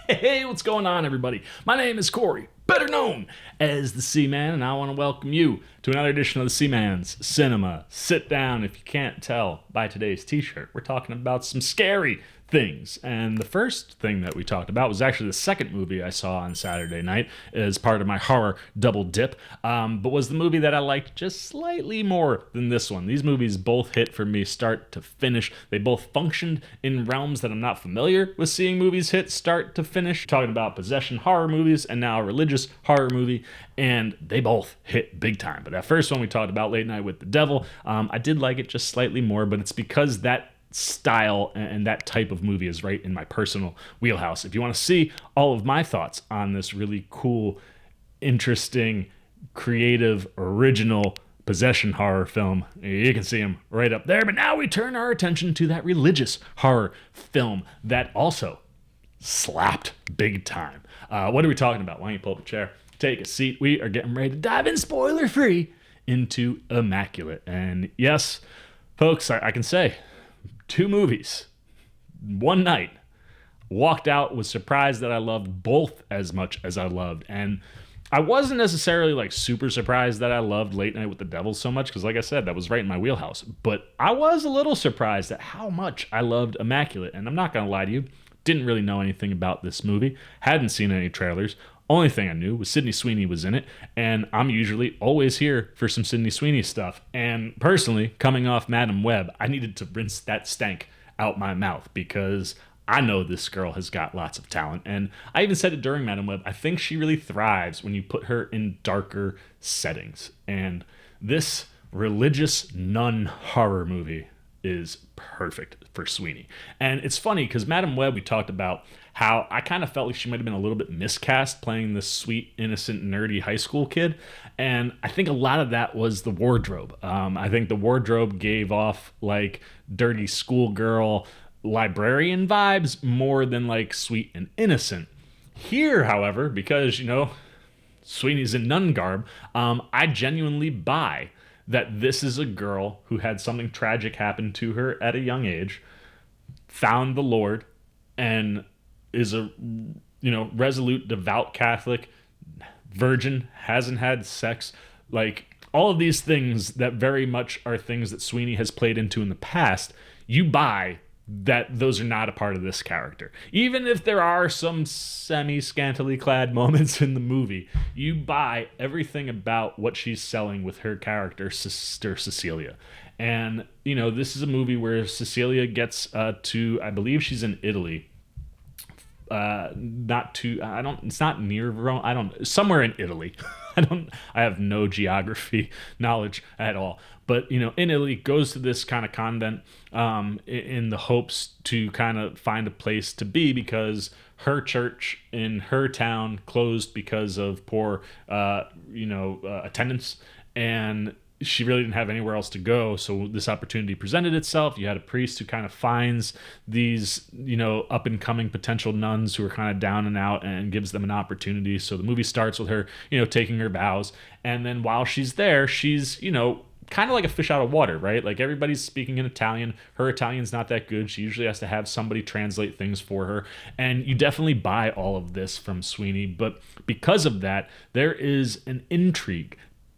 Hey, what's going on, everybody? My name is Corey, better known as the Seaman, and I want to welcome you to another edition of the Seaman's Cinema Sit Down. If you can't tell by today's t-shirt, we're talking about some scary things. And the first thing that we talked about was actually the second movie I saw on Saturday night as part of my horror double dip, but was the movie that I liked just slightly more than this one. These movies both hit for me start to finish. They both functioned in realms that I'm not familiar with seeing movies hit start to finish. Talking about possession horror movies and now a religious horror movie, and they both hit big time. But that first one we talked about, Late Night with the Devil, I did like it just slightly more, but it's because that style and that type of movie is right in my personal wheelhouse. If you want to see all of my thoughts on this really cool, interesting, creative, original possession horror film, you can see them right up there. But now we turn our attention to that religious horror film that also slapped big time. What are we talking about? Why don't you pull up a chair, take a seat? We are getting ready to dive in spoiler free into Immaculate. And yes, folks, I can say 2 movies, one night, walked out, was surprised that I loved both as much as I loved. And I wasn't necessarily like super surprised that I loved Late Night with the Devil so much, because like I said, that was right in my wheelhouse. But I was a little surprised at how much I loved Immaculate. And I'm not going to lie to you, didn't really know anything about this movie, hadn't seen any trailers. Only thing I knew was Sweeney was in it, and I'm usually always here for some Sweeney stuff. And personally, coming off Madam Web, I needed to rinse that stank out my mouth because I know this girl has got lots of talent. And I even said it during Madam Web, I think she really thrives when you put her in darker settings. And this religious nun horror movie is perfect for Sweeney. And it's funny because Madam Web, we talked about how I kind of felt like she might have been a little bit miscast playing this sweet, innocent, nerdy high school kid. And I think a lot of that was the wardrobe. I think the wardrobe gave off like dirty schoolgirl librarian vibes more than like sweet and innocent. Here, however, because, Sweeney's in nun garb, I genuinely buy that this is a girl who had something tragic happen to her at a young age, found the Lord, and is a resolute, devout Catholic, virgin, hasn't had sex, like all of these things that very much are things that Sweeney has played into in the past. You buy that those are not a part of this character. Even if there are some semi-scantily clad moments in the movie, you buy everything about what she's selling with her character, Sister Cecilia. And, this is a movie where Cecilia gets I believe she's in Italy. It's not near Rome. Somewhere in Italy. I have no geography knowledge at all. But, in Italy, goes to this kind of convent in the hopes to kind of find a place to be because her church in her town closed because of poor, attendance. And she really didn't have anywhere else to go. So this opportunity presented itself. You had a priest who kind of finds these, up and coming potential nuns who are kind of down and out and gives them an opportunity. So the movie starts with her, taking her vows. And then while she's there, she's, kind of like a fish out of water, right? Like everybody's speaking in Italian. Her Italian's not that good. She usually has to have somebody translate things for her. And you definitely buy all of this from Sweeney. But because of that, there is an intrigue,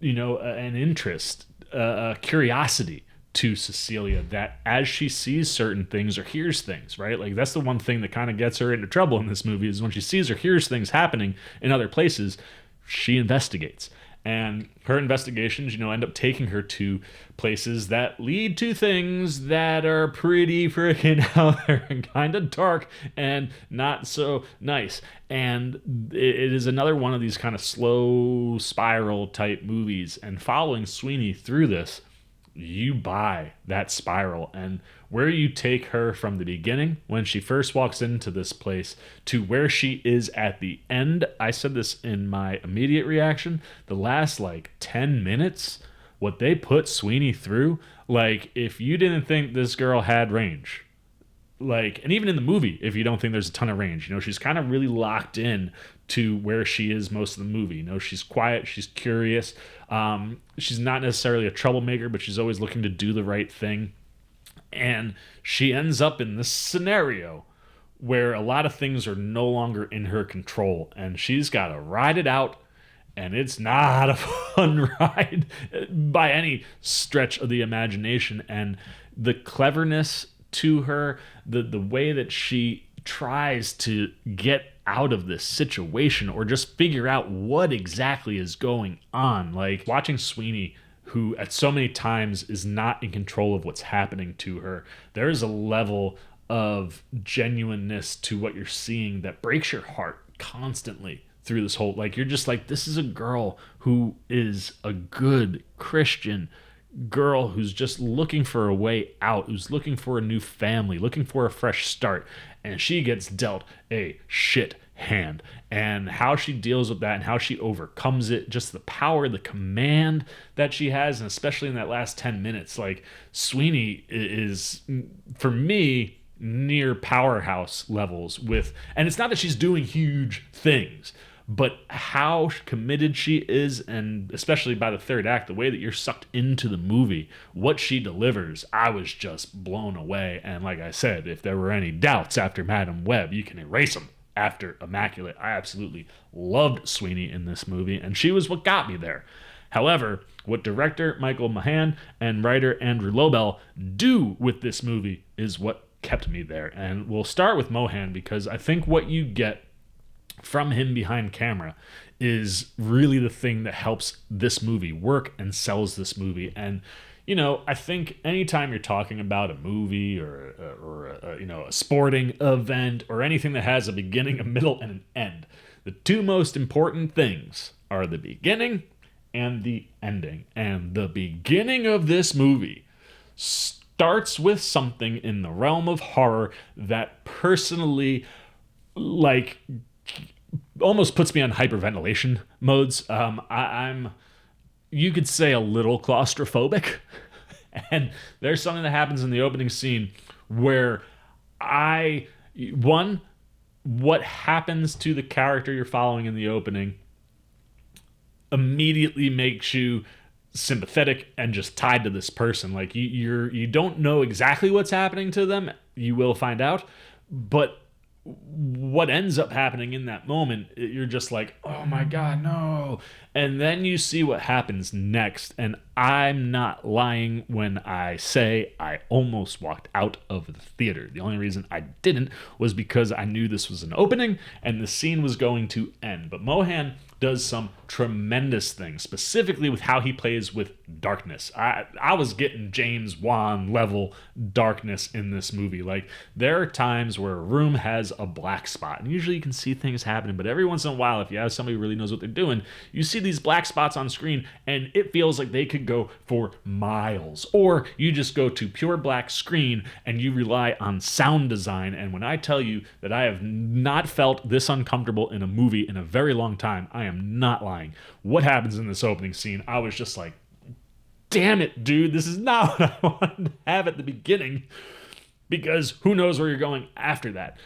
an interest, a curiosity to Cecilia that as she sees certain things or hears things, right? Like that's the one thing that kind of gets her into trouble in this movie is when she sees or hears things happening in other places, she investigates. And her investigations, end up taking her to places that lead to things that are pretty freaking out there and kind of dark and not so nice. And it is another one of these kind of slow spiral type movies. And following Sweeney through this, you buy that spiral and where you take her from the beginning when she first walks into this place to where she is at the end. I said this in my immediate reaction, the last 10 minutes, what they put Sweeney through, if you didn't think this girl had range, and even in the movie, if you don't think there's a ton of range, she's kind of really locked in to where she is most of the movie. She's quiet, she's curious. She's not necessarily a troublemaker, but she's always looking to do the right thing. And she ends up in this scenario where a lot of things are no longer in her control, and she's got to ride it out. And it's not a fun ride by any stretch of the imagination. And the cleverness to her, the way that she tries to get out of this situation or just figure out what exactly is going on. Like watching Sweeney, who at so many times is not in control of what's happening to her, there is a level of genuineness to what you're seeing that breaks your heart constantly through this whole, like, you're just like, this is a girl who is a good Christian girl who's just looking for a way out, who's looking for a new family, looking for a fresh start, and she gets dealt a shit hand. And how she deals with that and how she overcomes it, just the power, the command that she has, and especially in that last 10 minutes, like, Sweeney is, for me, near powerhouse levels with, and it's not that she's doing huge things, but how committed she is, and especially by the third act, the way that you're sucked into the movie, what she delivers, I was just blown away. And like I said, if there were any doubts after Madam Web, you can erase them after Immaculate. I absolutely loved Sweeney in this movie, and she was what got me there. However, what director Michael Mohan and writer Andrew Lobel do with this movie is what kept me there. And we'll start with Mohan, because I think what you get from him behind camera is really the thing that helps this movie work and sells this movie. And, you know, I think anytime you're talking about a movie or a sporting event or anything that has a beginning, a middle, and an end, the two most important things are the beginning and the ending. And the beginning of this movie starts with something in the realm of horror that personally, like, almost puts me on hyperventilation modes. I'm, you could say, a little claustrophobic. And there's something that happens in the opening scene where what happens to the character you're following in the opening immediately makes you sympathetic and just tied to this person. Like, you don't know exactly what's happening to them. You will find out. But what ends up happening in that moment, you're just like, oh my God, no. And then you see what happens next. And I'm not lying when I say I almost walked out of the theater. The only reason I didn't was because I knew this was an opening and the scene was going to end. But Mohan does some tremendous things, specifically with how he plays with darkness. I was getting James Wan level darkness in this movie. Like, there are times where a room has a black spot, and usually you can see things happening, but every once in a while, if you have somebody who really knows what they're doing, you see these black spots on screen, and it feels like they could go for miles. Or you just go to pure black screen, and you rely on sound design. And when I tell you that I have not felt this uncomfortable in a movie in a very long time, I am not lying. What happens in this opening scene, I was just like, damn it, dude, this is not what I wanted to have at the beginning, because who knows where you're going after that.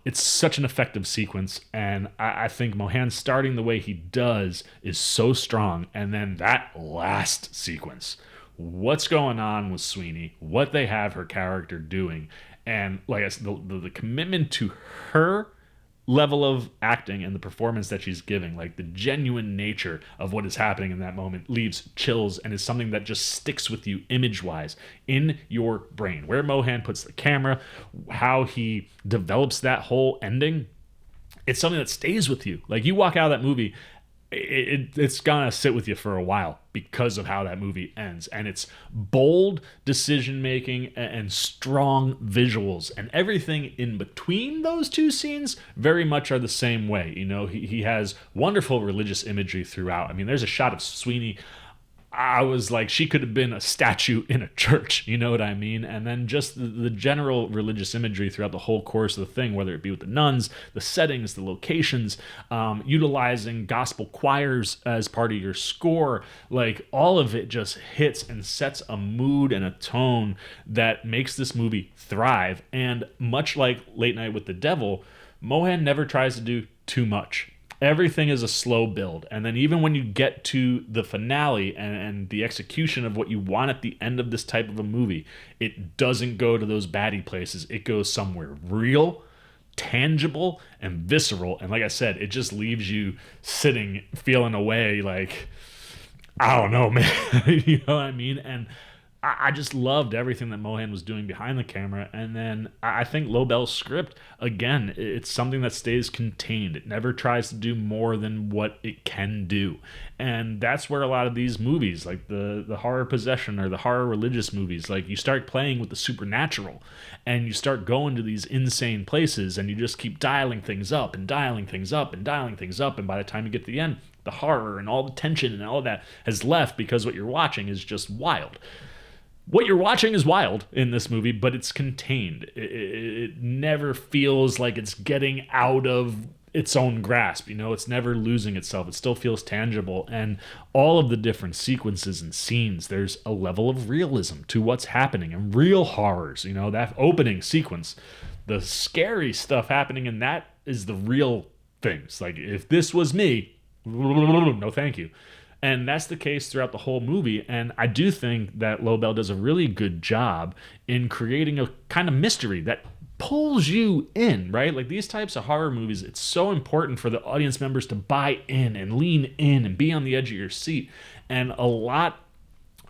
It's such an effective sequence, and I think Mohan starting the way he does is so strong. And then that last sequence, what's going on with Sweeney, what they have her character doing, and like I said, the commitment to her level of acting and the performance that she's giving, like the genuine nature of what is happening in that moment, leaves chills and is something that just sticks with you image-wise in your brain. Where Mohan puts the camera, how he develops that whole ending, it's something that stays with you. Like, you walk out of that movie, it's gonna sit with you for a while because of how that movie ends. And it's bold decision making and strong visuals, and everything in between those two scenes very much are the same way. You know, he has wonderful religious imagery throughout. I mean, there's a shot of Sweeney, I was like, she could have been a statue in a church, you know what I mean? And then just the general religious imagery throughout the whole course of the thing, whether it be with the nuns, the settings, the locations, utilizing gospel choirs as part of your score, like, all of it just hits and sets a mood and a tone that makes this movie thrive. And much like Late Night with the Devil, Mohan never tries to do too much. Everything is a slow build. And then even when you get to the finale and the execution of what you want at the end of this type of a movie, it doesn't go to those baddie places. It goes somewhere real, tangible and visceral. And like I said, it just leaves you sitting, feeling away like, I don't know, man. You know what I mean? And I just loved everything that Mohan was doing behind the camera. And then I think Lobel's script, again, it's something that stays contained. It never tries to do more than what it can do. And that's where a lot of these movies, like the horror possession or the horror religious movies, like you start playing with the supernatural and you start going to these insane places and you just keep dialing things up and dialing things up and dialing things up. And by the time you get to the end, the horror and all the tension and all that has left because what you're watching is just wild. What you're watching is wild in this movie, but it's contained. It never feels like it's getting out of its own grasp. You know, it's never losing itself. It still feels tangible. And all of the different sequences and scenes, there's a level of realism to what's happening and real horrors. You know, that opening sequence, the scary stuff happening in that is the real things. Like, if this was me, no thank you. And that's the case throughout the whole movie. And I do think that Lobel does a really good job in creating a kind of mystery that pulls you in, right? Like these types of horror movies, it's so important for the audience members to buy in and lean in and be on the edge of your seat. And a lot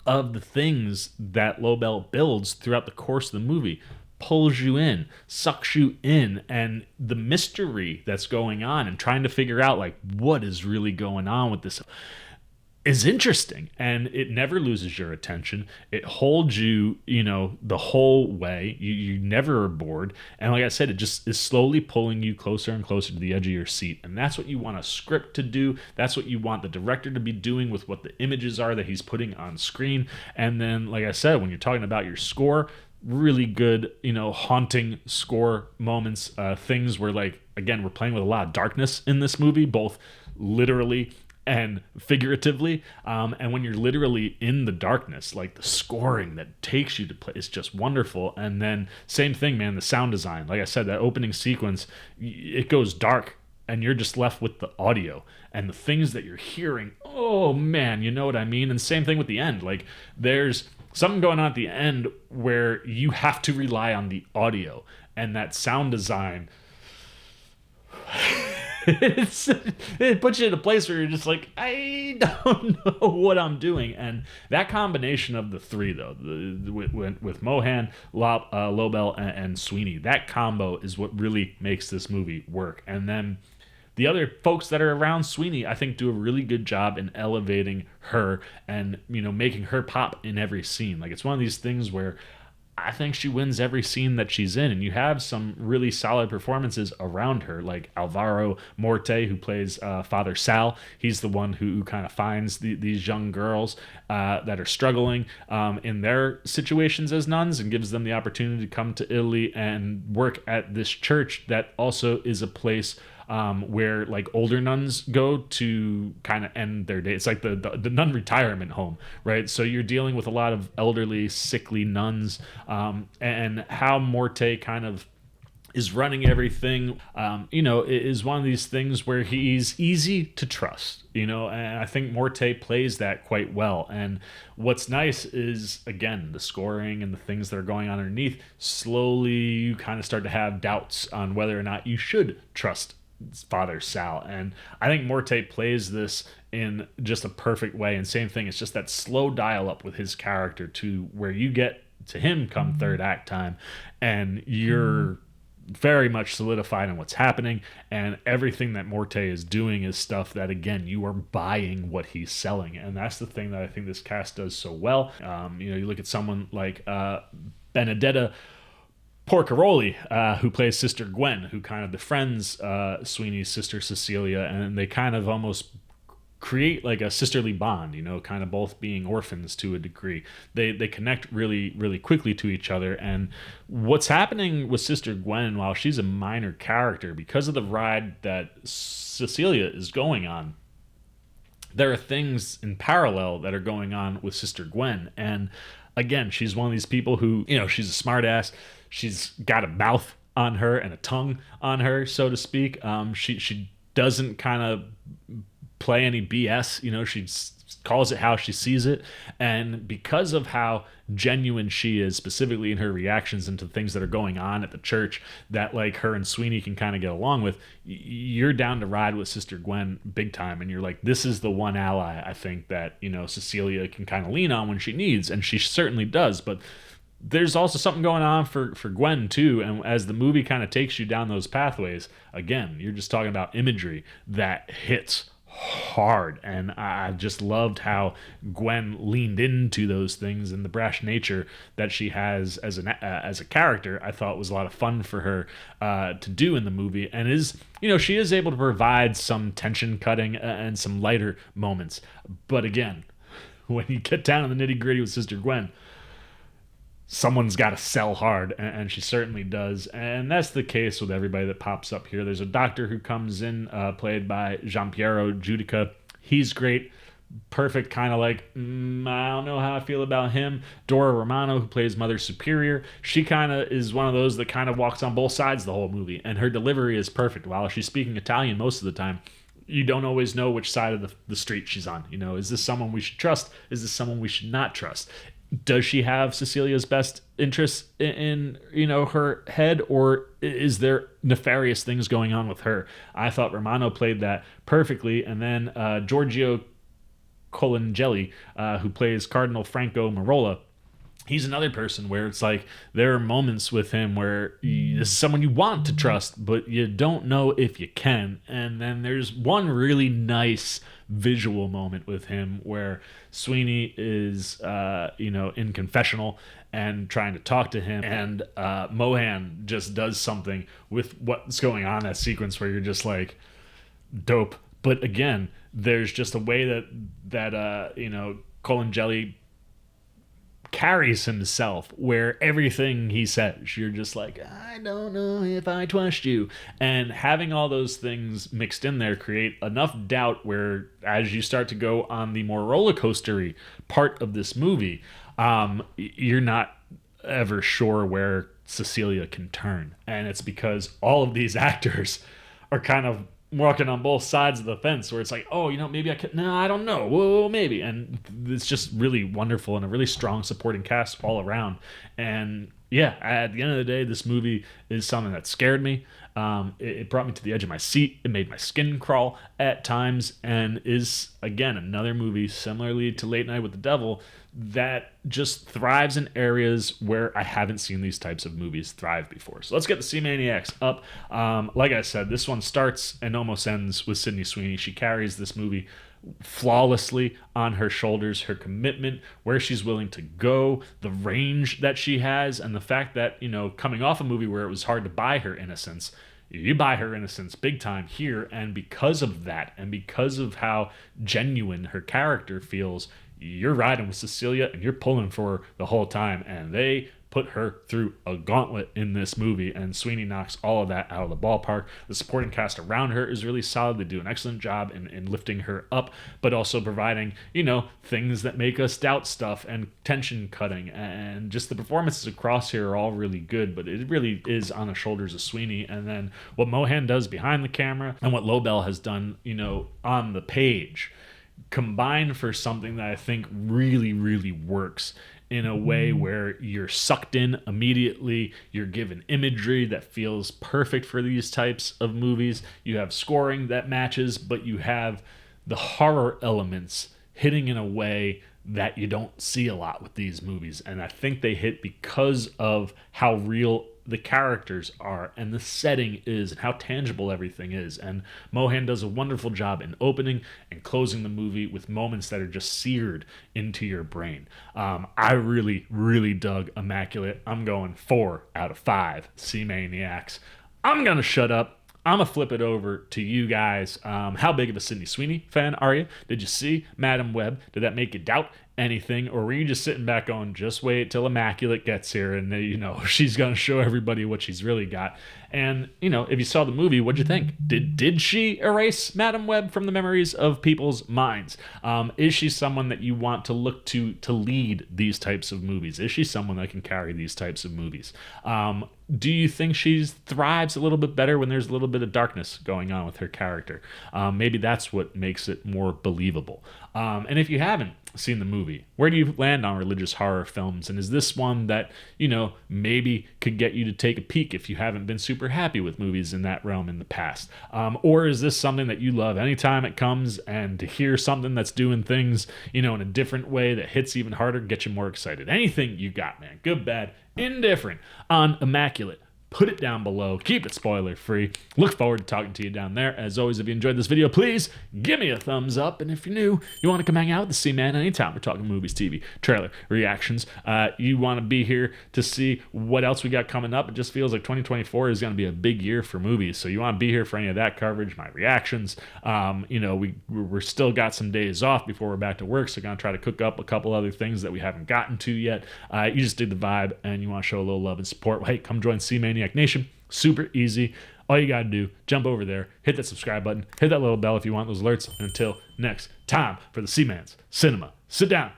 of the things that Lobel builds throughout the course of the movie pulls you in, sucks you in, and the mystery that's going on and trying to figure out like what is really going on with this is interesting, and it never loses your attention. It holds you, you know, the whole way. You never are bored. And like I said, it just is slowly pulling you closer and closer to the edge of your seat. And that's what you want a script to do. That's what you want the director to be doing with what the images are that he's putting on screen. And then, like I said, when you're talking about your score, really good, you know, haunting score moments, things where, like, again, we're playing with a lot of darkness in this movie, both literally and figuratively, and when you're literally in the darkness, like the scoring that takes you to play is just wonderful. And then same thing, man, the sound design. Like I said, that opening sequence, it goes dark and you're just left with the audio and the things that you're hearing. Oh man, you know what I mean? And same thing with the end. Like there's something going on at the end where you have to rely on the audio and that sound design. It puts you in a place where you're just like, I don't know what I'm doing. And that combination of the three, though, with Mohan, Lobel, and Sweeney, that combo is what really makes this movie work. And then the other folks that are around Sweeney, I think, do a really good job in elevating her and, you know, making her pop in every scene. Like, it's one of these things where I think she wins every scene that she's in, and you have some really solid performances around her, like Alvaro Morte, who plays Father Sal. He's the one who kind of finds these young girls that are struggling in their situations as nuns and gives them the opportunity to come to Italy and work at this church that also is a place where like older nuns go to kind of end their day. It's like the nun retirement home, right? So you're dealing with a lot of elderly, sickly nuns, and how Morte kind of is running everything, you know, is one of these things where he's easy to trust, you know, and I think Morte plays that quite well. And what's nice is, again, the scoring and the things that are going on underneath, slowly you kind of start to have doubts on whether or not you should trust Father Sal. And I think Morte plays this in just a perfect way. And same thing, it's just that slow dial up with his character to where you get to him come third act time and you're very much solidified in what's happening, and everything that Morte is doing is stuff that, again, you are buying what he's selling. And that's the thing that I think this cast does so well. You know, you look at someone like Benedetta Porcaroli, who plays Sister Gwen, who kind of befriends Sweeney's sister Cecilia, and they kind of almost create like a sisterly bond, you know, kind of both being orphans to a degree. They connect really, really quickly to each other. And what's happening with Sister Gwen, while she's a minor character, because of the ride that Cecilia is going on, there are things in parallel that are going on with Sister Gwen. And again, she's one of these people who, you know, she's a smart ass. She's got a mouth on her and a tongue on her, so to speak. She doesn't kind of play any BS. You know, she's calls it how she sees it. And because of how genuine she is, specifically in her reactions into things that are going on at the church that like her and Sweeney can kind of get along with, you're down to ride with Sister Gwen big time. And you're like, this is the one ally I think that, you know, Cecilia can kind of lean on when she needs. And she certainly does. But there's also something going on for Gwen too, and as the movie kind of takes you down those pathways, again, you're just talking about imagery that hits hard, and I just loved how Gwen leaned into those things, and the brash nature that she has as a character I thought was a lot of fun for her to do in the movie, and is, you know, she is able to provide some tension cutting and some lighter moments. But again, when you get down to the nitty gritty with Sister Gwen, someone's got to sell hard, and she certainly does. And that's the case with everybody that pops up here. There's a doctor who comes in, played by Giampiero Giudica. He's great. Perfect, kind of like, I don't know how I feel about him. Dora Romano, who plays Mother Superior, she kind of is one of those that kind of walks on both sides the whole movie, and her delivery is perfect. While she's speaking Italian most of the time, you don't always know which side of the street she's on. You know, is this someone we should trust? Is this someone we should not trust? Does she have Cecilia's best interests in, you know, her head, or is there nefarious things going on with her? I thought Romano played that perfectly. And then Giorgio Colangeli, who plays Cardinal Franco Marola, he's another person where it's like there are moments with him where this is someone you want to trust, but you don't know if you can. And then there's one really nice visual moment with him where Sweeney is, you know, in confessional and trying to talk to him, and Mohan just does something with what's going on in that sequence where you're just like, dope. But again, there's just a way that you know, Colangeli carries himself where everything he says, you're just like, I don't know if I trust you. And having all those things mixed in there create enough doubt where as you start to go on the more roller coastery part of this movie, you're not ever sure where Cecilia can turn. And it's because all of these actors are kind of walking on both sides of the fence where it's like, oh, you know, maybe I could, no, I don't know, whoa, maybe. And it's just really wonderful and a really strong supporting cast all around. And yeah, at the end of the day, this movie is something that scared me. It brought me to the edge of my seat. It made my skin crawl at times, and is, again, another movie similarly to Late Night with the Devil that just thrives in areas where I haven't seen these types of movies thrive before. So let's get the Sea Maniacs up. Like I said, this one starts and almost ends with Sydney Sweeney. She carries this movie flawlessly on her shoulders. Her commitment, where she's willing to go, the range that she has, and the fact that, you know, coming off a movie where it was hard to buy her innocence, you buy her innocence big time here. And because of that, and because of how genuine her character feels, you're riding with Cecilia and you're pulling for her the whole time. And they put her through a gauntlet in this movie, and Sweeney knocks all of that out of the ballpark. The supporting cast around her is really solid. They do an excellent job in lifting her up, but also providing, you know, things that make us doubt stuff and tension cutting, and just the performances across here are all really good, but it really is on the shoulders of Sweeney. And then what Mohan does behind the camera and what Lobel has done, you know, on the page, combined for something that I think really, really works in a way where you're sucked in immediately. You're given imagery that feels perfect for these types of movies. You have scoring that matches, but you have the horror elements hitting in a way that you don't see a lot with these movies. And I think they hit because of how real the characters are and the setting is and how tangible everything is. And Mohan does a wonderful job in opening and closing the movie with moments that are just seared into your brain. I really, really dug Immaculate. I'm going 4 out of 5 Sea Maniacs. I'm going to shut up. I'm going to flip it over to you guys. How big of a Sydney Sweeney fan are you? Did you see Madam Web? Did that make you doubt anything, or were you just sitting back going, just wait till Immaculate gets here and she's gonna show everybody what she's really got? And if you saw the movie, what'd you think? Did she erase Madam Web from the memories of people's minds? Is she someone that you want to look to lead these types of movies? Is she someone that can carry these types of movies? Do you think she thrives a little bit better when there's a little bit of darkness going on with her character? Maybe that's what makes it more believable. And if you haven't seen the movie, where do you land on religious horror films? And is this one that, maybe could get you to take a peek if you haven't been super happy with movies in that realm in the past? Or is this something that you love anytime it comes, and to hear something that's doing things, in a different way that hits even harder, get you more excited? Anything you got, man. Good, bad, indifferent on Immaculate. Put it down below. Keep it spoiler free. Look forward to talking to you down there. As always, if you enjoyed this video, please give me a thumbs up. And if you're new, you want to come hang out with the C-Man anytime we're talking movies, TV, trailer, reactions. You want to be here to see what else we got coming up. It just feels like 2024 is going to be a big year for movies. So you want to be here for any of that coverage, my reactions. We're still got some days off before we're back to work. So going to try to cook up a couple other things that we haven't gotten to yet. You just dig the vibe and you want to show a little love and support. Well, hey, come join C-Man Nation. Super easy. All you gotta do, jump over there, hit that subscribe button, hit that little bell if you want those alerts. And until next time, for the C-Man's Cinema Sit Down,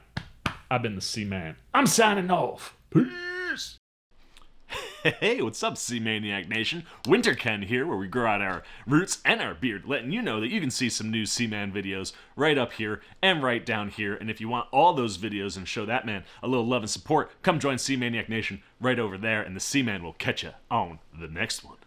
I've been the C-Man. I'm signing off. Peace. Hey, what's up, C-Maniac Nation? Winter Ken here, where we grow out our roots and our beard, letting you know that you can see some new C-Man videos right up here and right down here. And if you want all those videos and show that man a little love and support, come join C-Maniac Nation right over there, and the C-Man will catch you on the next one.